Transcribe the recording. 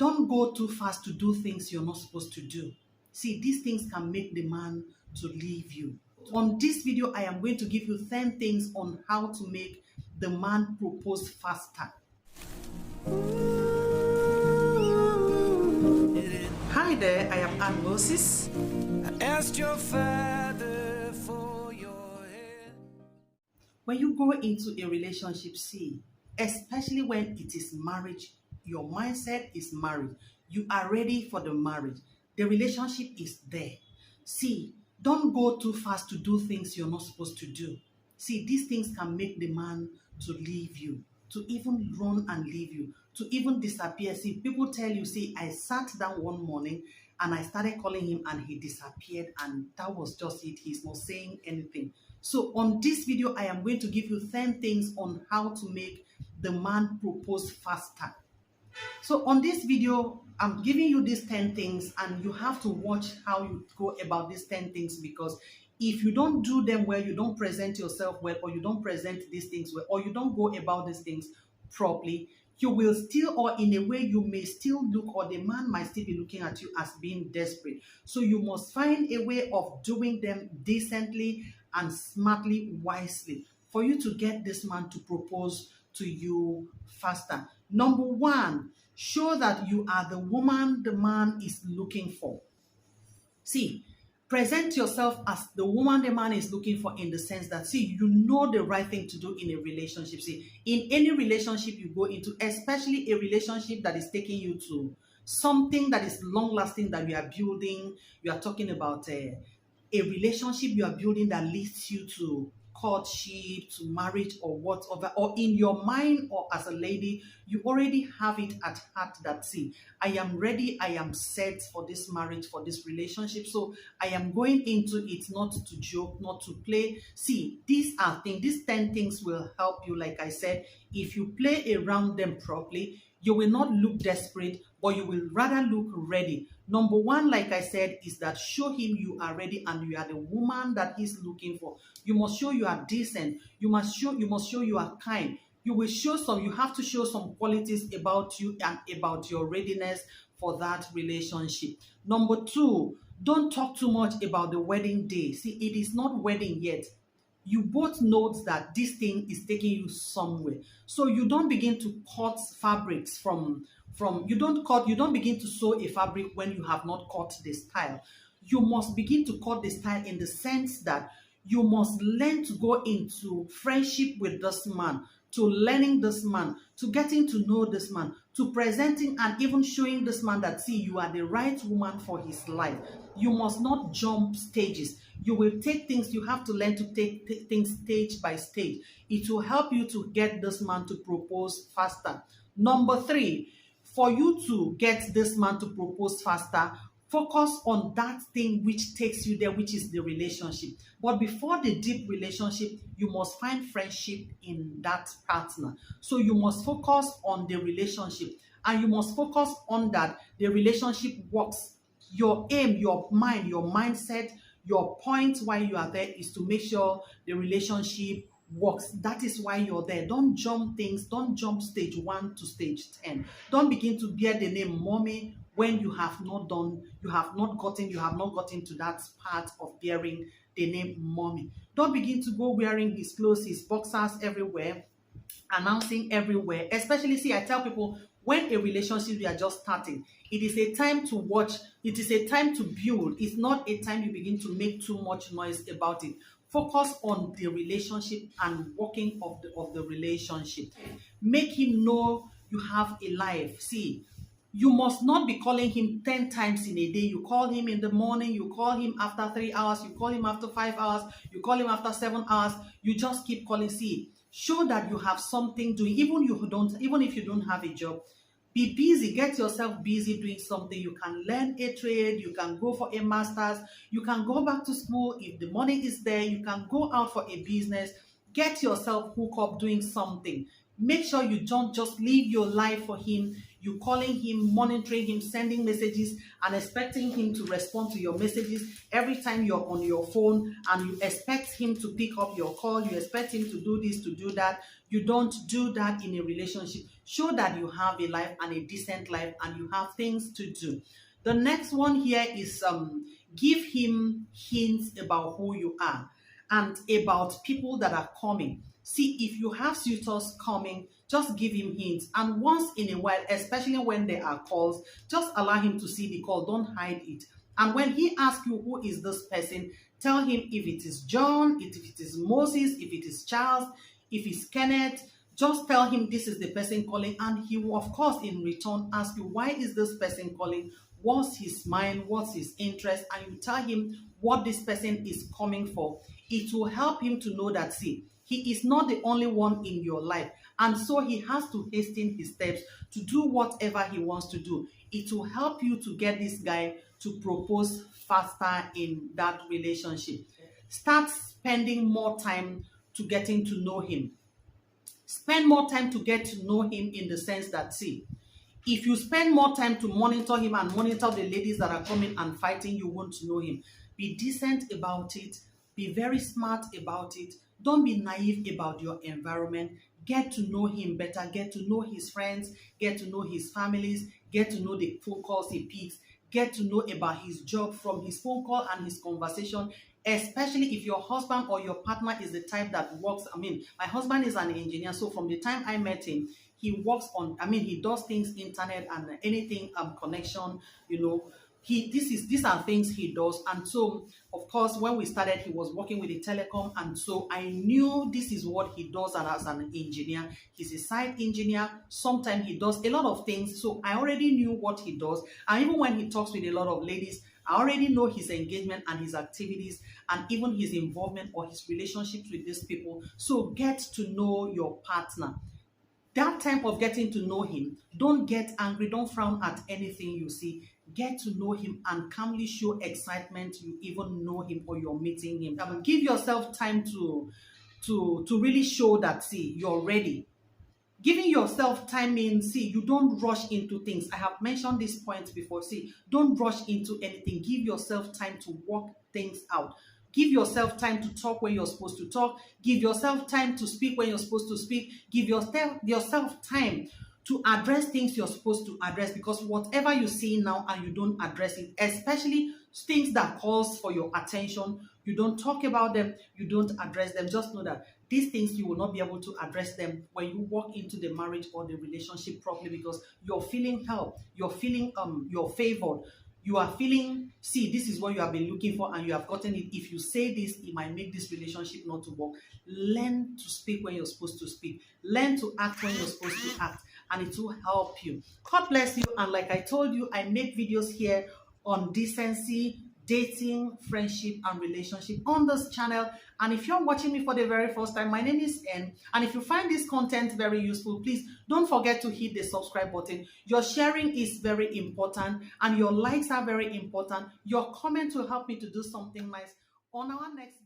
don't go too fast to do things you're not supposed to do. See, these things can make the man to leave you. On this video, I am going to give you 10 things on how to make the man propose faster. Hi there, I am Ann Moses. I asked your father for your head. When you go into a relationship, see, especially when it is marriage, your mindset is marriage. You are ready for the marriage. The relationship is there. See, don't go too fast to do things you're not supposed to do. See, these things can make the man to leave you, to even run and leave you, to even disappear. See, people tell you, see, I sat down one morning and I started calling him and he disappeared, and that was just it. He's not saying anything. So on this video, I am going to give you 10 things on how to make the man propose faster. So on this video, I'm giving you these 10 things and you have to watch how you go about these 10 things, because if you don't do them well, you don't present yourself well, or you don't present these things well, or you don't go about these things properly, you will still, or in a way, you may still look, or the man might still be looking at you as being desperate. So you must find a way of doing them decently and smartly, wisely, for you to get this man to propose to you faster. Number one, show that you are the woman the man is looking for. See, present yourself as the woman the man is looking for, in the sense that, see, you know the right thing to do in a relationship. See, in any relationship you go into, especially a relationship that is taking you to something that is long-lasting, that you are building, you are talking about a relationship you are building that leads you to courtship, to marriage, or whatever, or in your mind, or as a lady, you already have it at heart that, see, I am ready, I am set for this marriage, for this relationship, so I am going into it not to joke, not to play. See, these are things, these 10 things will help you. Like I said, if you play around them properly, you will not look desperate, but you will rather look ready. Number one, like I said, is that show him you are ready and you are the woman that he's looking for. You must show you are decent. You must show you are kind. You have to show some qualities about you and about your readiness for that relationship. Number two, don't talk too much about the wedding day. See, it is not wedding yet. You both know that this thing is taking you somewhere. So you don't begin to cut fabrics you don't begin to sew a fabric when you have not cut the style. You must begin to cut the style in the sense that you must learn to go into friendship with this man, to learning this man, to getting to know this man, to presenting and even showing this man that, see, you are the right woman for his life. You must not jump stages. You will take things, you have to learn to take things stage by stage. It will help you to get this man to propose faster. Number three, for you to get this man to propose faster, focus on that thing which takes you there, which is the relationship. But before the deep relationship, you must find friendship in that partner. So you must focus on the relationship, and you must focus on that the relationship works. Your aim, your mind, your mindset, your point why you are there is to make sure the relationship works. That is why you're there. Don't jump things. Don't jump stage 1 to stage 10. Don't begin to bear the name mommy when you have not gotten to that part of bearing the name mommy. Don't begin to go wearing his clothes, his boxers everywhere, announcing everywhere. Especially, see, I tell people, when a relationship you are just starting, it is a time to watch. It is a time to build. It's not a time you begin to make too much noise about it. Focus on the relationship and working of the relationship. Make him know you have a life. See, you must not be calling him 10 times in a day. You call him in the morning, you call him after 3 hours, you call him after 5 hours, you call him after 7 hours. You just keep calling. See, show that you have something doing. Even if you don't have a job, be busy. Get yourself busy doing something. You can learn a trade. You can go for a master's. You can go back to school. If the money is there, you can go out for a business. Get yourself hooked up doing something. Make sure you don't just live your life for him. You calling him, monitoring him, sending messages, and expecting him to respond to your messages every time you're on your phone, and you expect him to pick up your call. You expect him to do this, to do that. You don't do that in a relationship. Show that you have a life and a decent life and you have things to do. The next one here is give him hints about who you are and about people that are coming. See, if you have suitors coming, just give him hints. And once in a while, especially when there are calls, just allow him to see the call. Don't hide it. And when he asks you who is this person, tell him if it is John, if it is Moses, if it is Charles, if it's Kenneth. Just tell him this is the person calling, and he will, of course, in return ask you, why is this person calling? What's his mind? What's his interest? And you tell him what this person is coming for. It will help him to know that, see, he is not the only one in your life. And so he has to hasten his steps to do whatever he wants to do. It will help you to get this guy to propose faster in that relationship. Start spending more time to getting to know him. Spend more time to get to know him in the sense that, see, if you spend more time to monitor him and monitor the ladies that are coming and fighting, you won't know him. Be decent about it. Be very smart about it. Don't be naive about your environment. Get to know him better. Get to know his friends. Get to know his families. Get to know the phone calls he picks. Get to know about his job from his phone call and his conversation, especially if your husband or your partner is the type that works. My husband is an engineer, so from the time I met him, he works on, he does things internet and anything connection, these are things he does. And so, of course, when we started, he was working with the telecom, and so I knew this is what he does as an engineer. He's a site engineer. Sometimes he does a lot of things, so I already knew what he does. And even when he talks with a lot of ladies, I already know his engagement and his activities and even his involvement or his relationships with these people. So get to know your partner. That time of getting to know him, don't get angry, don't frown at anything you see. Get to know him and calmly show excitement you even know him or you're meeting him. Give yourself time to really show that, see, you're ready. Giving yourself time means, see, you don't rush into things. I have mentioned this point before. See, don't rush into anything. Give yourself time to work things out. Give yourself time to talk when you're supposed to talk. Give yourself time to speak when you're supposed to speak. Give yourself time to address things you're supposed to address, because whatever you see now and you don't address it, especially things that calls for your attention, you don't talk about them, you don't address them. Just know that these things, you will not be able to address them when you walk into the marriage or the relationship properly, because you're feeling help, you're feeling you're favored. You are feeling, see, this is what you have been looking for and you have gotten it. If you say this, it might make this relationship not to work. Learn to speak when you're supposed to speak. Learn to act when you're supposed to act, and it will help you. God bless you. And like I told you, I make videos here on decency, dating, friendship, and relationship on this channel. And if you're watching me for the very first time, my name is N. And if you find this content very useful, please don't forget to hit the subscribe button. Your sharing is very important and your likes are very important. Your comment will help me to do something nice on our next